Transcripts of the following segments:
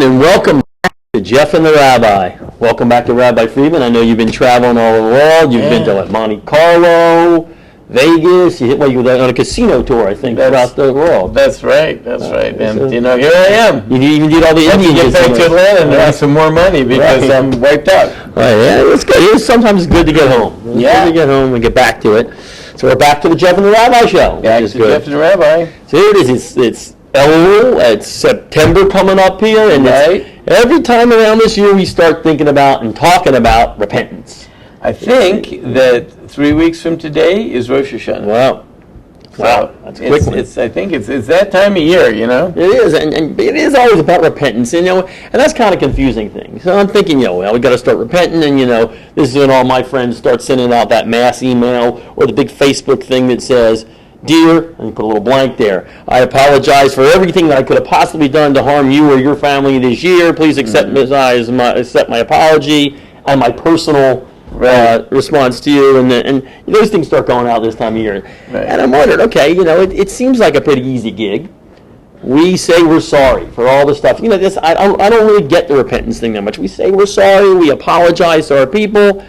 And welcome back to Jeff and the Rabbi. Welcome back to Rabbi Friedman. I know you've been traveling all over the world. You've been to Monte Carlo, Vegas. You were on a casino tour, I think, throughout the world. That's right. That's right. And here I am. You even did all the Indian casinos. Get back to Atlanta and earn some more money because I'm wiped out. Right. Yeah, it's good. Sometimes it's good to get home. It's good to get home and get back to it. So we're back to the Jeff and the Rabbi show. Back to Jeff and the Rabbi. So here it is. It's Elul. It's September coming up here, and every time around this year we start thinking about and talking about repentance. I think that 3 weeks from today is Rosh Hashanah. Wow. Wow, that's a quick one. I think it's that time of year, you know? It is, and it is always about repentance, and that's kind of confusing thing. So I'm thinking, we got to start repenting, and this is when all my friends start sending out that mass email or the big Facebook thing that says, "Dear," and you put a little blank there, "I apologize for everything that I could have possibly done to harm you or your family this year. Please accept my apology and my personal response to you," and those things start going out this time of year. Right. And I'm wondering, it seems like a pretty easy gig. We say we're sorry for all the stuff. I don't really get the repentance thing that much. We say we're sorry, we apologize to our people,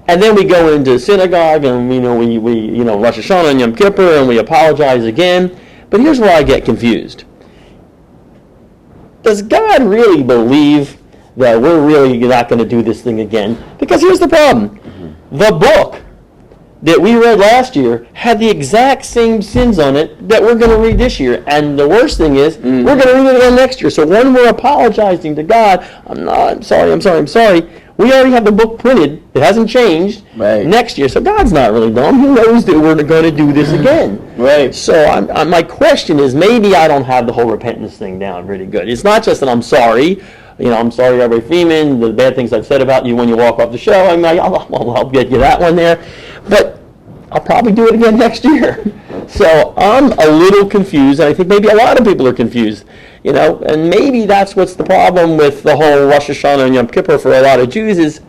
and then we go into synagogue and we Rosh Hashanah and Yom Kippur and we apologize again. But here's where I get confused. Does God really believe that we're really not going to do this thing again? Because here's the problem. The book that we read last year had the exact same sins on it that we're going to read this year. And the worst thing is, we're going to read it again next year. So when we're apologizing to God, I'm sorry. We already have the book printed. It hasn't changed next year. So God's not really dumb. He knows that we're going to do this again. Right. So my question is, maybe I don't have the whole repentance thing down pretty good. It's not just that I'm sorry. I'm sorry, Rabbi Freeman, the bad things I've said about you when you walk off the show. I'll get you that one there. But I'll probably do it again next year. So I'm a little confused, and I think maybe a lot of people are confused. And maybe that's what's the problem with the whole Rosh Hashanah and Yom Kippur for a lot of Jews is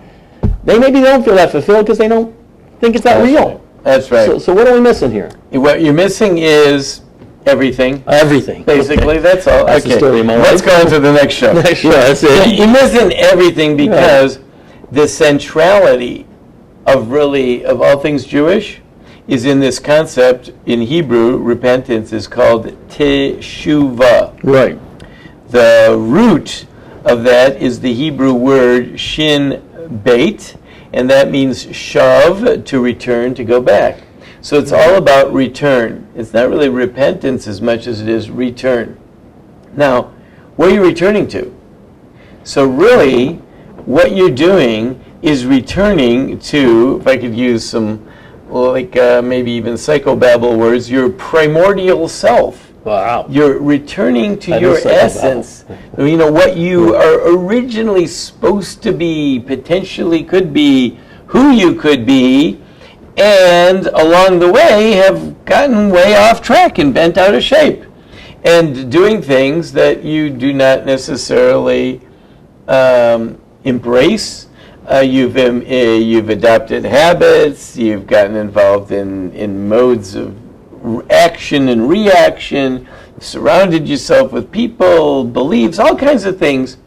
they don't feel that fulfilled because they don't think it's that real. Right. That's right. So what are we missing here? What you're missing is everything. Everything. Basically, that's all. That's the story of my life. Let's go into the next show. Next show, that's it. You're missing everything because the centrality of all things Jewish is in this concept. In Hebrew, repentance is called teshuvah. Right. The root of that is the Hebrew word shin beit, and that means shav, to return, to go back. So it's all about return. It's not really repentance as much as it is return. Now, where are you returning to? So really, what you're doing is returning to, if I could use some maybe even psychobabble words, your primordial self. Wow. You're returning to your essence. What you are originally supposed to be, potentially could be, who you could be, and along the way have gotten way off track and bent out of shape and doing things that you do not necessarily embrace. You've adopted habits, you've gotten involved in modes of action and reaction, surrounded yourself with people, beliefs, all kinds of things.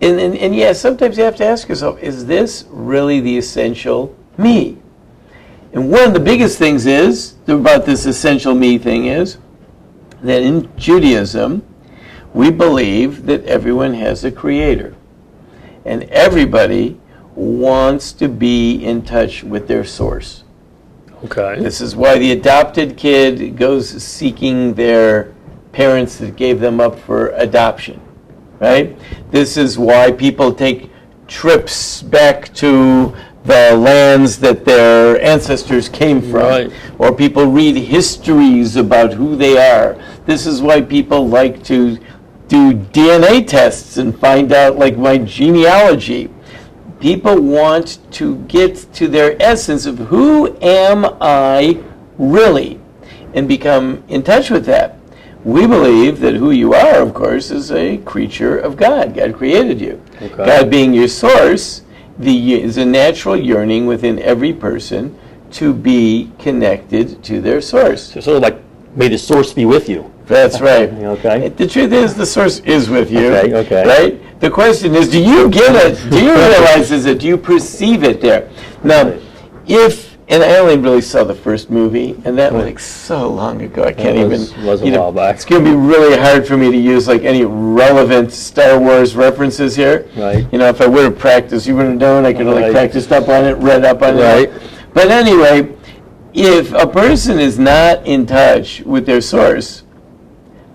And yes, sometimes you have to ask yourself, is this really the essential me? And one of the biggest things about this essential me thing is that in Judaism, we believe that everyone has a creator. And everybody wants to be in touch with their source. Okay. This is why the adopted kid goes seeking their parents that gave them up for adoption, right? This is why people take trips back to the lands that their ancestors came from. Right. Or people read histories about who they are. This is why people like to do DNA tests and find out, my genealogy. People want to get to their essence of who am I really and become in touch with that. We believe that who you are, of course, is a creature of God. God created you. Okay. God being your source, is a natural yearning within every person to be connected to their source. So sort of like, may the source be with you. That's right. Okay. The truth is, the source is with you. Okay. Right? The question is, do you get it? Do you realize it? Do you perceive it there? Now, and I only really saw the first movie, and that was like so long ago. I can't even. Was a while back. It's going to be really hard for me to use like any relevant Star Wars references here. Right. If I would have practiced, you would have known. I could have like practiced up on it, read up on it. But anyway, if a person is not in touch with their source,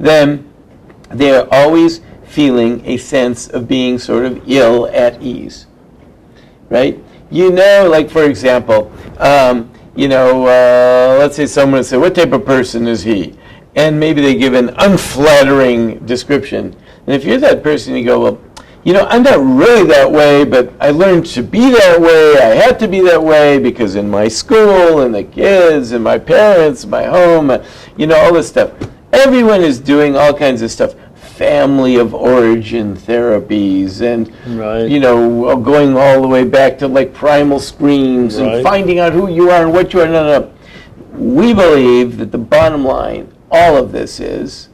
then they're always feeling a sense of being sort of ill at ease, right? Like for example, let's say someone would say, what type of person is he? And maybe they give an unflattering description. And if you're that person, you go, well, I'm not really that way, but I learned to be that way. I had to be that way because in my school and the kids and my parents, my home, all this stuff. Everyone is doing all kinds of stuff. Family of origin therapies and, going all the way back to like primal screams and finding out who you are and what you are. No. We believe that the bottom line, all of this is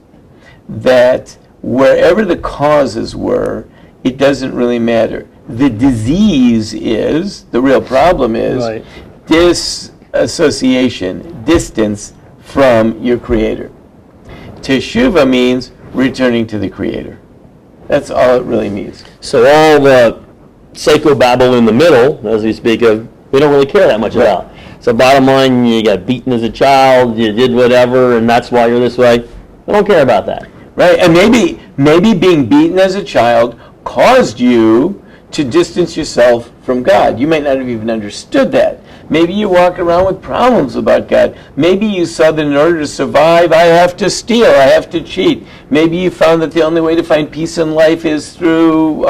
that wherever the causes were, it doesn't really matter. The disease is, the real problem is, disassociation, distance from your Creator. Teshuvah means returning to the Creator. That's all it really means. So all the psychobabble in the middle, as we speak of, we don't really care that much about. So bottom line, you got beaten as a child, you did whatever, and that's why you're this way. I don't care about that. Right, and maybe being beaten as a child caused you to distance yourself from God. You might not have even understood that. Maybe you walk around with problems about God. Maybe you saw that in order to survive, I have to steal, I have to cheat. Maybe you found that the only way to find peace in life is through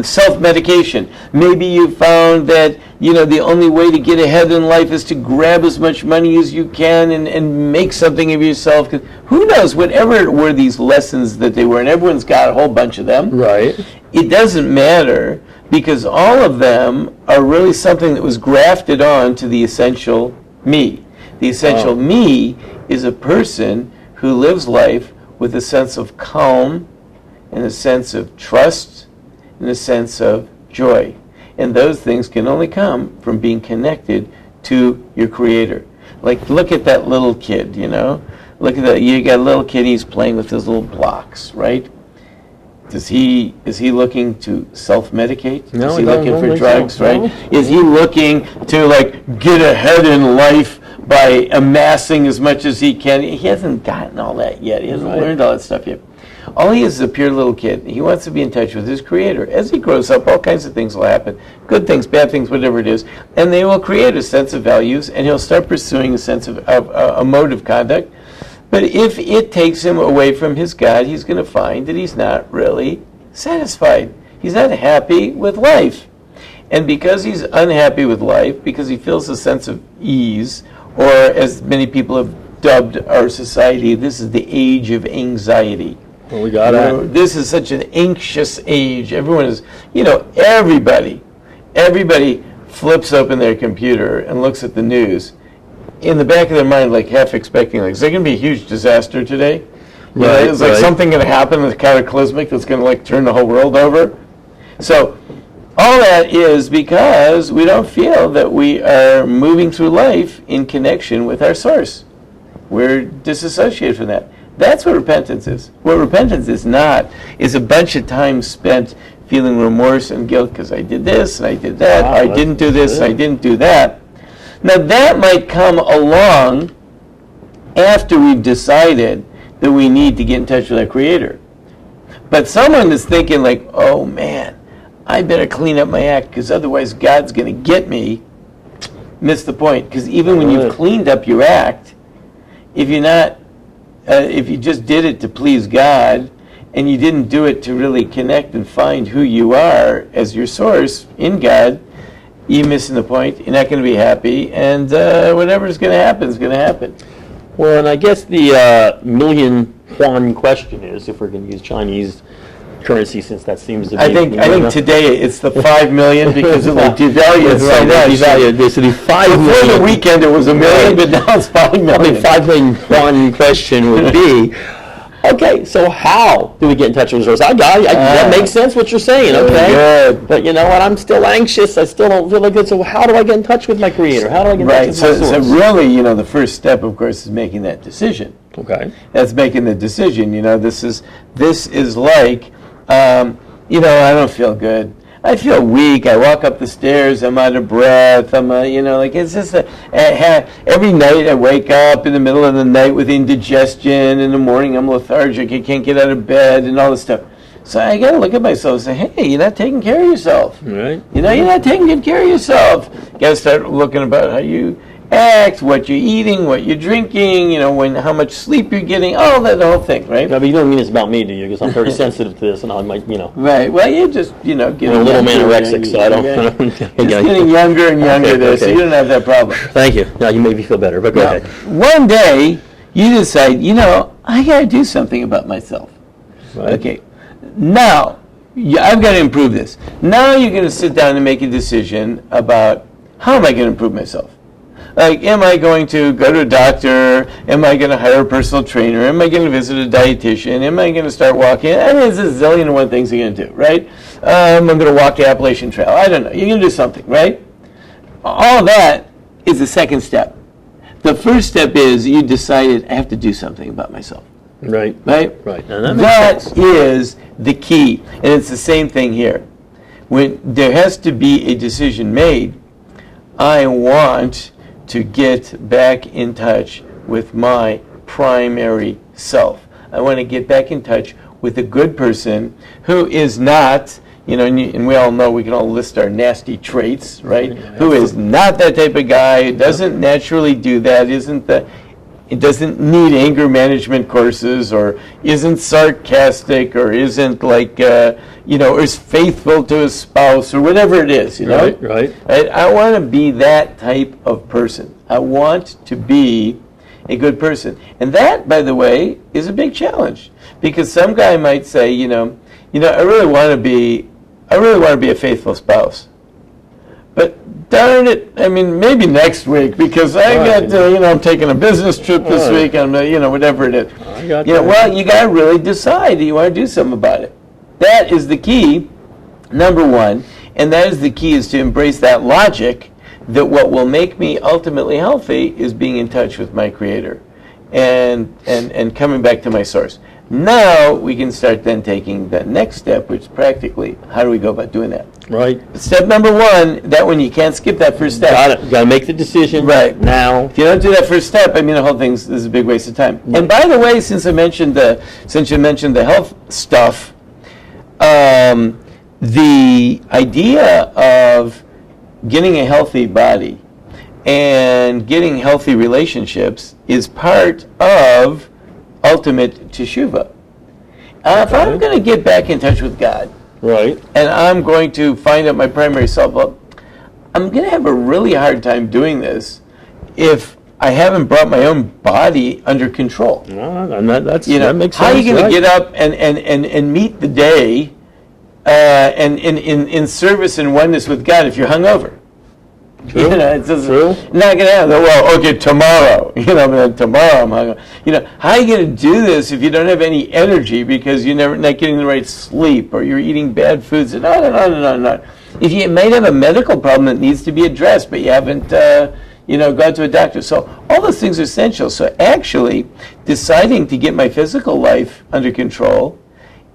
self-medication. Maybe you found that, the only way to get ahead in life is to grab as much money as you can and make something of yourself. Who knows, whatever were these lessons that they were, and everyone's got a whole bunch of them. Right. It doesn't matter, because all of them are really something that was grafted on to the essential me. The essential me is a person who lives life with a sense of calm and a sense of trust and a sense of joy. And those things can only come from being connected to your Creator. Like, look at that little kid, Look at that. You got a little kid, he's playing with his little blocks, right? Is he looking to self-medicate? No, is he looking for drugs, so. right? No. Is he looking to get ahead in life by amassing as much as he can? He hasn't gotten all that yet. He hasn't learned all that stuff yet. All he is a pure little kid. He wants to be in touch with his Creator. As he grows up, all kinds of things will happen. Good things, bad things, whatever it is. And they will create a sense of values, and he'll start pursuing a sense of a mode of conduct. But if it takes him away from his God, he's going to find that he's not really satisfied. He's not happy with life. And because he's unhappy with life, because he feels a sense of ease, or as many people have dubbed our society, this is the age of anxiety. Well, we got it. This is such an anxious age. Everyone is, everybody flips open their computer and looks at the news. In the back of their mind, half expecting, is there going to be a huge disaster today? Is something going to happen that's cataclysmic that's going to turn the whole world over? So all that is because we don't feel that we are moving through life in connection with our source. We're disassociated from that. That's what repentance is. What repentance is not is a bunch of time spent feeling remorse and guilt because I did this and I did that, I didn't do this, I didn't do that. Now that might come along after we've decided that we need to get in touch with our Creator. But someone is thinking oh man, I better clean up my act because otherwise God's going to get me. Miss the point. Because even when you've cleaned up your act, if you just did it to please God and you didn't do it to really connect and find who you are as your source in God, you're missing the point. You're not going to be happy, and whatever's going to happen is going to happen. Well, and I guess the million yuan question is, if we're going to use Chinese currency, since that seems to be... I think today it's the 5 million because of the devalued so much. So the 5 Before million, the weekend it was $1 million, but now it's 5 million. the 5 million yuan question would be, Okay, so how do we get in touch with the source? That makes sense what you're saying, okay? Good. But you know what? I'm still anxious. I still don't feel good. So how do I get in touch with my creator? How do I get in touch Right. with So, my so source? really, the first step, of course, is making that decision. Okay. That's making the decision. This is like, I don't feel good. I feel weak. I walk up the stairs. I'm out of breath. It's just every night I wake up in the middle of the night with indigestion. In the morning I'm lethargic. I can't get out of bed and all this stuff. So I got to look at myself and say, hey, you're not taking care of yourself. Right. You're not taking good care of yourself. You got to start looking about how you act, what you're eating, what you're drinking, how much sleep you're getting, all that, the whole thing, right? No, but you don't mean it's about me, do you? Because I'm very sensitive to this, and I might, Right. Well, you're just, getting I'm a little man younger, anorexic, so I don't. Just getting younger and younger Okay, there, so okay. you don't have that problem. Thank you. Now you made me feel better, but go Now, ahead. one day, you decide, I got to do something about myself. Right. Okay. Now, I've got to improve this. Now you're going to sit down and make a decision about how am I going to improve myself? Like, am I going to go to a doctor? Am I going to hire a personal trainer? Am I going to visit a dietitian? Am I going to start walking? I mean, there's a zillion and one things you're going to do, right? I'm going to walk the Appalachian Trail. I don't know. You're going to do something, right? All that is the second step. The first step is you decided I have to do something about myself. Right. Right? Right. Now that makes sense. That is the key. And it's the same thing here. When there has to be a decision made, I want to get back in touch with my primary self. I want to get back in touch with a good person who is not, and we all know, we can all list our nasty traits, right? Who is not that type of guy, who doesn't naturally do that, it doesn't need anger management courses, or isn't sarcastic, or isn't like, or is faithful to his spouse, or whatever it is, Right. Right. I want to be that type of person. I want to be a good person. And that, by the way, is a big challenge. Because some guy might say, I really want to be a faithful spouse. But darn it, I mean, maybe next week, because I got, I'm taking a business trip this week, I'm, whatever it is. I got that. Well, you got to really decide, do you want to do something about it? That is the key, number one, and that is the key, is to embrace that logic that what will make me ultimately healthy is being in touch with my Creator and coming back to my source. Now we can start then taking the next step, which is practically, how do we go about doing that? Right. Step number one, that one you can't skip that first step. Got it. Got to make the decision. Right. Now. If you don't do that first step, I mean, the whole thing is a big waste of time. And by the way, since you mentioned the health stuff, the idea of getting a healthy body and getting healthy relationships is part of ultimate teshuvah. If I'm going to get back in touch with God, Right. and I'm going to find out my primary self, well, I'm going to have a really hard time doing this if I haven't brought my own body under control. And that makes sense. How are you going right. to get up and meet the day and in service and oneness with God if you're hungover? True. It's just True. not going to happen. Well, okay, tomorrow. Tomorrow I'm hungover. How are you going to do this if you don't have any energy because you're not getting the right sleep, or you're eating bad foods, and on and on and on and on. If you might have a medical problem that needs to be addressed, but you haven't, gone to a doctor. So all those things are essential. So actually, deciding to get my physical life under control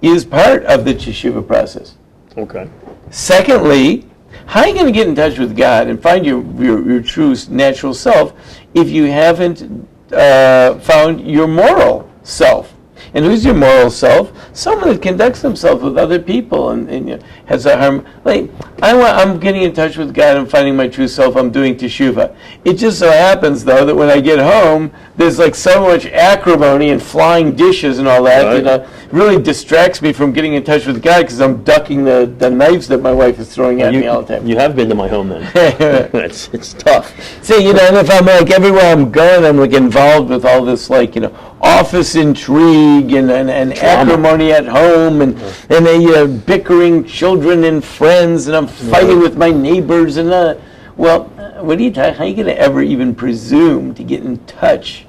is part of the teshuvah process. Okay. Secondly, how are you going to get in touch with God and find your true natural self if you haven't found your moral self? And who's your moral self? Someone that conducts themselves with other people and has a harm. Like, I'm getting in touch with God and finding my true self. I'm doing teshuvah. It just so happens, though, that when I get home, there's like so much acrimony and flying dishes and all that. Right. Really distracts me from getting in touch with God because I'm ducking the knives that my wife is throwing at me all the time. You have been to my home then. it's tough. See, and if I'm like everywhere I'm going, I'm like involved with all this office intrigue and acrimony at home and bickering children and friends, and I'm fighting with my neighbors and how are you going to ever even presume to get in touch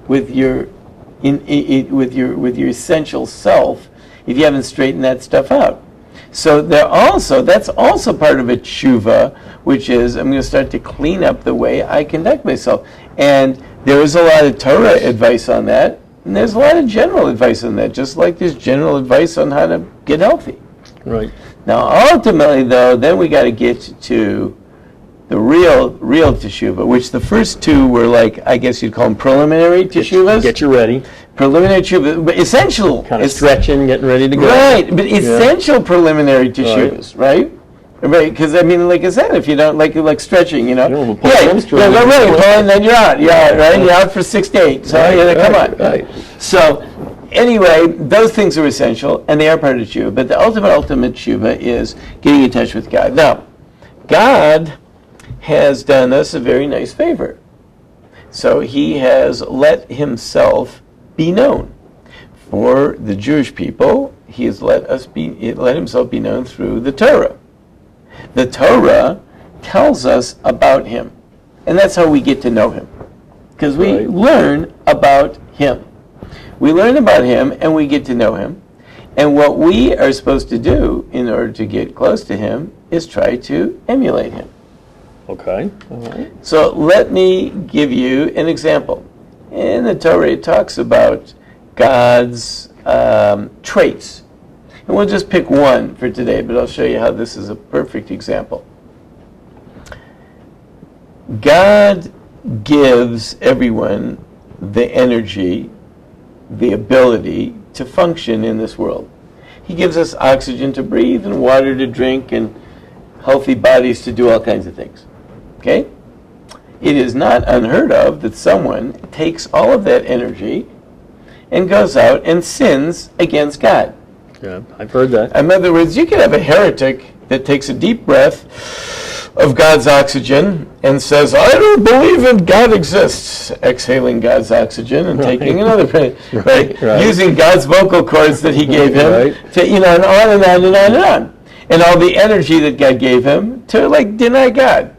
with your with your essential self if you haven't straightened that stuff out. So that's also part of a tshuva, which is I'm going to start to clean up the way I conduct myself. And there is a lot of Torah advice on that, and there's a lot of general advice on that, just like there's general advice on how to get healthy. Right. Now, ultimately, though, then we got to get to the real teshuvah, which the first two were like, I guess you'd call them preliminary teshuvahs. Get you ready. Preliminary teshuvah, but essential. Kind of stretching, getting ready to go. Right, but essential preliminary teshuvahs, right? Right, because I mean, like I said, if you don't like stretching, you know, You don't right, and then you're out, right? You're out for 6 to 8. So come on. Right. So anyway, those things are essential, and they are part of tshuva. But the ultimate tshuva is getting in touch with God. Now, God has done us a very nice favor. So He has let Himself be known. For the Jewish people, He has let Himself be known through the Torah. The Torah tells us about Him, and that's how we get to know Him, because we learn about Him. We learn about Him, and we get to know Him. And what we are supposed to do in order to get close to Him is try to emulate Him. Okay. All right. So let me give you an example. In the Torah, it talks about God's traits. And we'll just pick one for today, but I'll show you how this is a perfect example. God gives everyone the energy, the ability to function in this world. He gives us oxygen to breathe and water to drink and healthy bodies to do all kinds of things. Okay? It is not unheard of that someone takes all of that energy and goes out and sins against God. Yeah, I've heard that. In other words, you could have a heretic that takes a deep breath of God's oxygen and says, I don't believe in God exists, exhaling God's oxygen and taking another breath, right? Using God's vocal cords that He gave him, to, and on and on and on and on. And all the energy that God gave him to, deny God.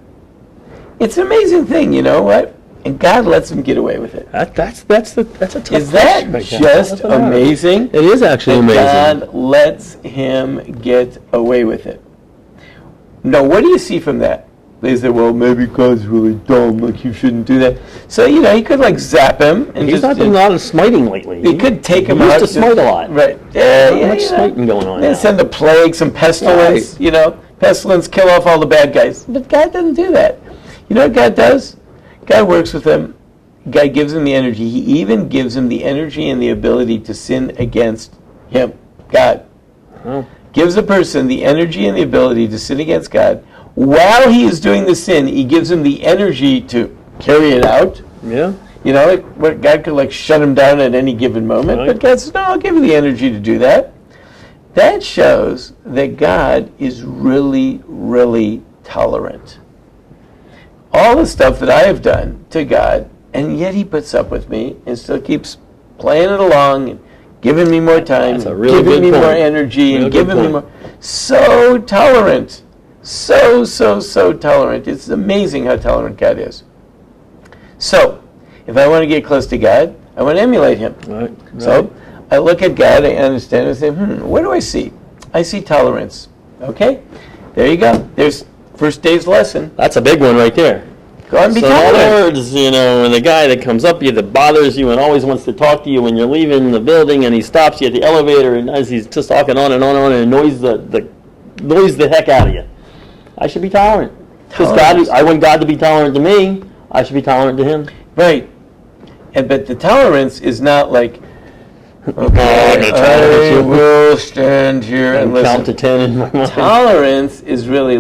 It's an amazing thing, you know what? And God lets him get away with it. That's a tough Is that question. just amazing? It is actually amazing. God lets him get away with it. Now, what do you see from that? They say, well, maybe God's really dumb, you shouldn't do that. So, he could zap him. And He's not doing a lot of smiting lately. He could take him out. He out. used to smite a lot. Right. Not much smiting going on now. Send a plague, some pestilence, pestilence, kill off all the bad guys. But God doesn't do that. You know what God does? God works with him. God gives him the energy. He even gives him the energy and the ability to sin against him. God gives a person the energy and the ability to sin against God. While he is doing the sin, he gives him the energy to carry it out. Yeah. God could shut him down at any given moment. Right. But God says, no, I'll give you the energy to do that. That shows that God is really, really tolerant. All the stuff that I have done to God, and yet he puts up with me and still keeps playing it along and giving me more time, giving me more energy, and giving me more. So tolerant. So tolerant. It's amazing how tolerant God is. So, if I want to get close to God, I want to emulate him. Right. So, I look at God, I understand, and say, what do I see? I see tolerance. Okay? There you go. There's first day's lesson. That's a big one right there. Go and be tolerant. In other words, when the guy that comes up to you that bothers you and always wants to talk to you when you're leaving the building and he stops you at the elevator and as he's just talking on and annoys the heck out of you. I should be tolerant. Because I want God to be tolerant to me. I should be tolerant to him. Right. But the tolerance is not like, okay, I will stand here and listen. Count to 10 in my mind. Tolerance is really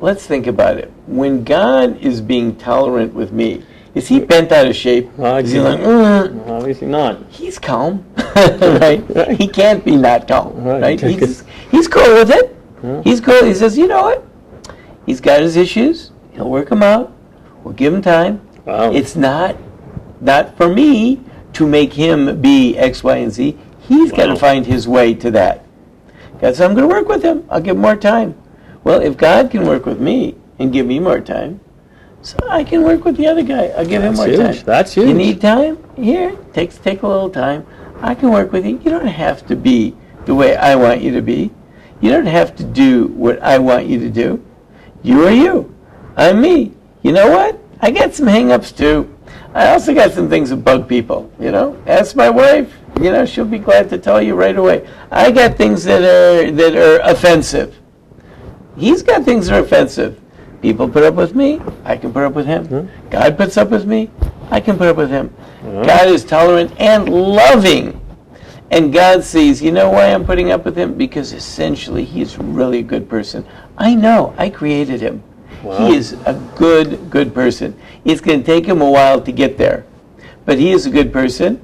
let's think about it. When God is being tolerant with me, is he bent out of shape? Is he obviously not. He's calm, right? He can't be not calm, right? He's cool with it. Yeah. He's cool. He says, you know what? He's got his issues. He'll work them out. We'll give him time. Wow. It's not for me to make him be X, Y, and Z. He's got to find his way to that. God says, I'm going to work with him. I'll give him more time. Well, if God can work with me and give me more time, so I can work with the other guy. I'll give him more huge. time. That's huge. You need time? Here, take a little time. I can work with you. You don't have to be the way I want you to be. You don't have to do what I want you to do. You are you. I'm me. You know what? I got some hang-ups too. I also got some things that bug people, Ask my wife, she'll be glad to tell you right away. I got things that are offensive. He's got things that are offensive. People put up with me, I can put up with him. Mm-hmm. God puts up with me, I can put up with him. God is tolerant and loving. And God sees, you know why I'm putting up with him? Because essentially he's really a good person. I know, I created him. Wow. He is a good person. It's going to take him a while to get there. But he is a good person.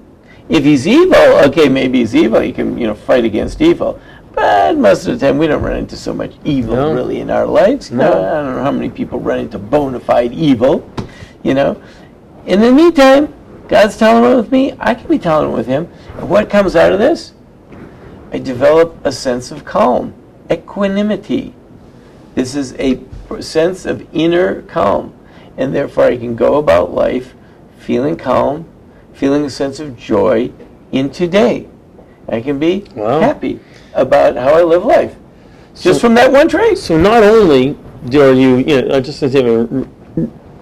If he's evil, okay, maybe he's evil. You can, fight against evil. But most of the time, we don't run into so much evil really in our lives. No. I don't know how many people run into bona fide evil. In the meantime, God's tolerant with me. I can be tolerant with him. And what comes out of this? I develop a sense of calm, equanimity. This is a sense of inner calm. And therefore, I can go about life feeling calm, feeling a sense of joy in today. I can be happy about how I live life. Just from that one trait. So not only are you, just to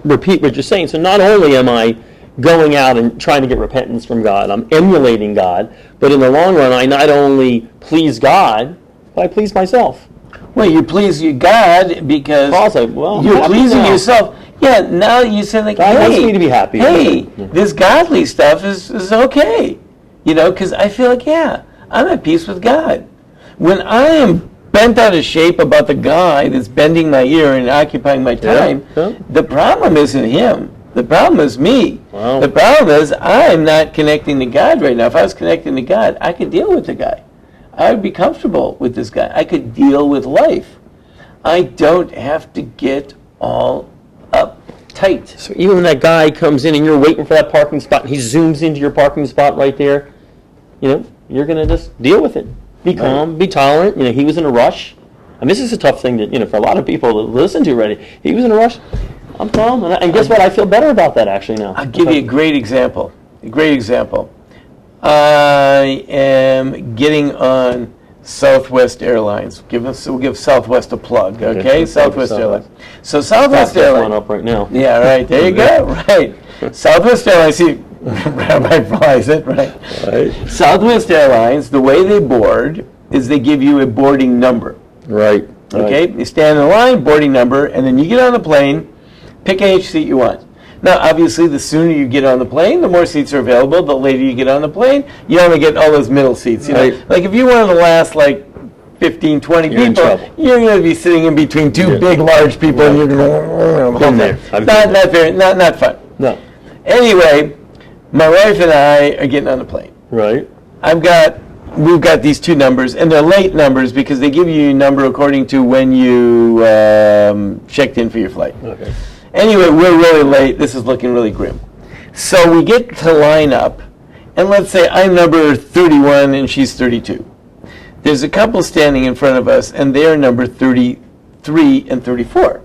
repeat what you're saying, so not only am I going out and trying to get repentance from God, I'm emulating God, but in the long run, I not only please God, but I please myself. Well, you please your God because you're pleasing yourself. Yeah, now you say like, God wants me to be happy. Hey, this godly stuff is okay. Because I feel like, I'm at peace with God. When I am bent out of shape about the guy that's bending my ear and occupying my time, the problem isn't him. The problem is me. Wow. The problem is I'm not connecting to God right now. If I was connecting to God, I could deal with the guy. I would be comfortable with this guy. I could deal with life. I don't have to get all uptight. So even when that guy comes in and you're waiting for that parking spot and he zooms into your parking spot right there, you're going to just deal with it. Be calm, be tolerant. He was in a rush. And this is a tough thing that, for a lot of people to listen to already. He was in a rush. I'm calm. And guess what? I feel better about that actually now. I'll give you a great example. I am getting on Southwest Airlines. We'll give Southwest a plug, okay? Southwest Airlines. So Southwest Airlines. One up right now. Yeah, right. There you go. Right. Southwest Airlines. See, Rabbi flies it, right? Right. Southwest Airlines. The way they board is they give you a boarding number. Right. Okay. You stand in the line, boarding number, and then you get on the plane. Pick any seat you want. Now, obviously, the sooner you get on the plane, the more seats are available. The later you get on the plane, you only get all those middle seats. Right. Like if you're one of the last, 15, 20 You're in people, trouble. you're going to be sitting in between two big, large people, and you're going to Been there. I've been not fun. No. Anyway, my wife and I are getting on the plane. Right. We've got these two numbers, and they're late numbers because they give you a number according to when you checked in for your flight. Okay. Anyway, we're really late. This is looking really grim. So we get to line up, and let's say I'm number 31 and she's 32. There's a couple standing in front of us, and they're number 33 and 34.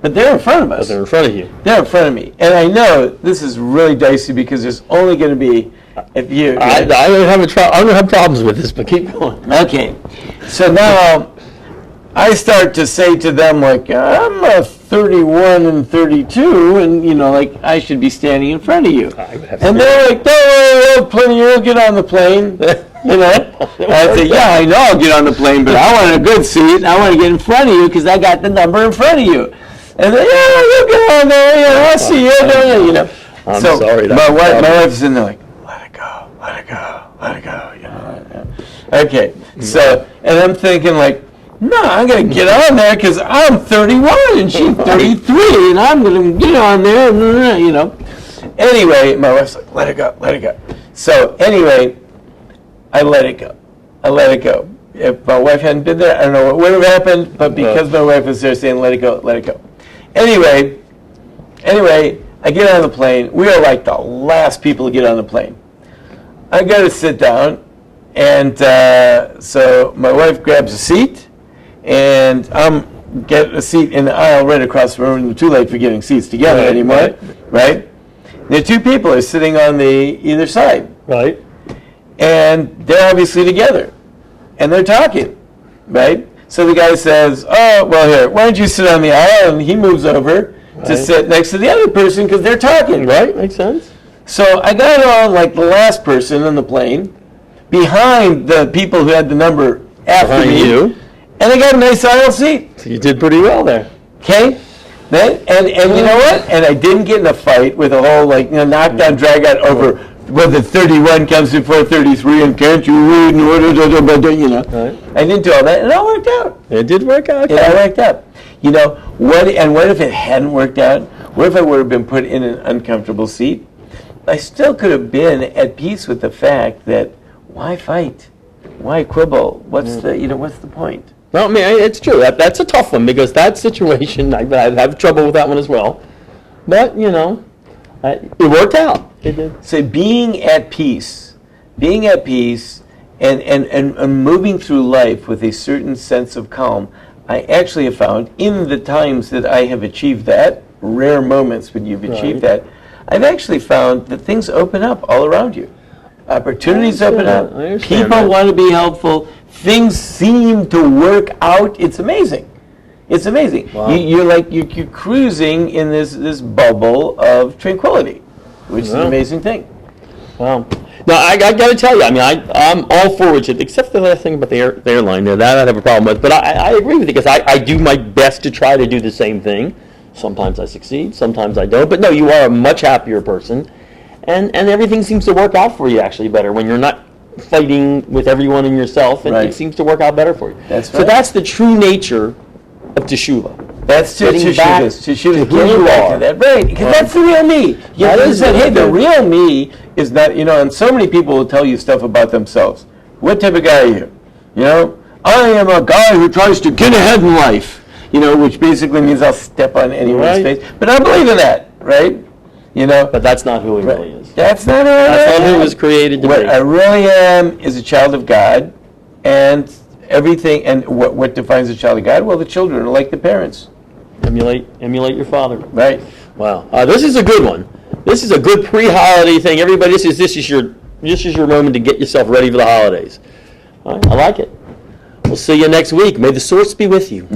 But they're in front of us. But they're in front of you. They're in front of me. And I know this is really dicey because there's only going to be if you... I don't have problems with this, but keep going. Okay. So now I start to say to them, I'm a 31 and 32, and, I should be standing in front of you. And they're like, don't worry, we'll plenty, you'll get on the plane. I say, yeah, I know I'll get on the plane, but I want a good seat. I want to get in front of you because I got the number in front of you. And they, yeah, you'll get on there, I'll see you, I'm so sorry. My wife is in there let it go. Okay, so, and I'm thinking no, I'm going to get on there because I'm 31 and she's 33 and I'm going to get on there, Anyway, my wife's like, let it go. So anyway, I let it go. If my wife hadn't been there, I don't know what would have happened, but because my wife was there saying, let it go. Anyway, I get on the plane. We are like the last people to get on the plane. I got to sit down, and so my wife grabs a seat, and I'm get a seat in the aisle right across the room. It's too late for getting seats together Right, anymore, right? The two people are sitting on the either side, Right. and they're obviously together, and they're talking, right? So the guy says, "Oh, well, here, why don't you sit on the aisle?" And he moves over to Right. sit next to the other person because they're talking. Right. Makes sense. So I got on like the last person on the plane, behind the people who had the number after Behind me, you. and I got a nice aisle seat. So you did pretty well there. Okay? And you know what? And I didn't get in a fight with a whole knockdown, drag out over whether 31 comes before 33 and can't you read and Right. I didn't do all that, and it all worked out. It did work out. It all worked out. What if it hadn't worked out? What if I would have been put in an uncomfortable seat? I still could have been at peace with the fact that why fight? Why quibble? What's the point? Well, I mean, it's true. That's a tough one because that situation, I have trouble with that one as well. But, it worked out. It did. So being at peace and moving through life with a certain sense of calm, I actually have found in the times that I have achieved that, rare moments when you've achieved Right. that, I've actually found that things open up all around you. Opportunities open up. I understand People that. want to be helpful. Things seem to work out. It's amazing. It's amazing. Wow. You're cruising in this bubble of tranquility, which is an Wow. amazing thing. Wow. No, I got to tell you, I mean, I'm all for it, except the last thing about the airline there. That I have a problem with. But I agree with you because I do my best to try to do the same thing. Sometimes I succeed, sometimes I don't. But no, you are a much happier person. And everything seems to work out for you actually better when you're not fighting with everyone and yourself. And Right. it seems to work out better for you. That's So right. that's the true nature of teshuva. That's Getting back Teshuvah's to who getting you back are. to that, right? Because that's the real me. You That know, is said, it. hey, the real me is not, and so many people will tell you stuff about themselves. What type of guy are you? I am a guy who tries to get ahead in life, which basically means I'll step on anyone's Right. face. But I believe in that, right? But that's not who he really is. That's not who That's I not who am. he was created to What be. I really am is a child of God, and everything. And what defines a child of God? Well, the children are like the parents, Emulate your father. right? Wow, this is a good one. This is a good pre-holiday thing. Everybody, this is your moment to get yourself ready for the holidays. All right, I like it. We'll see you next week. May the source be with you.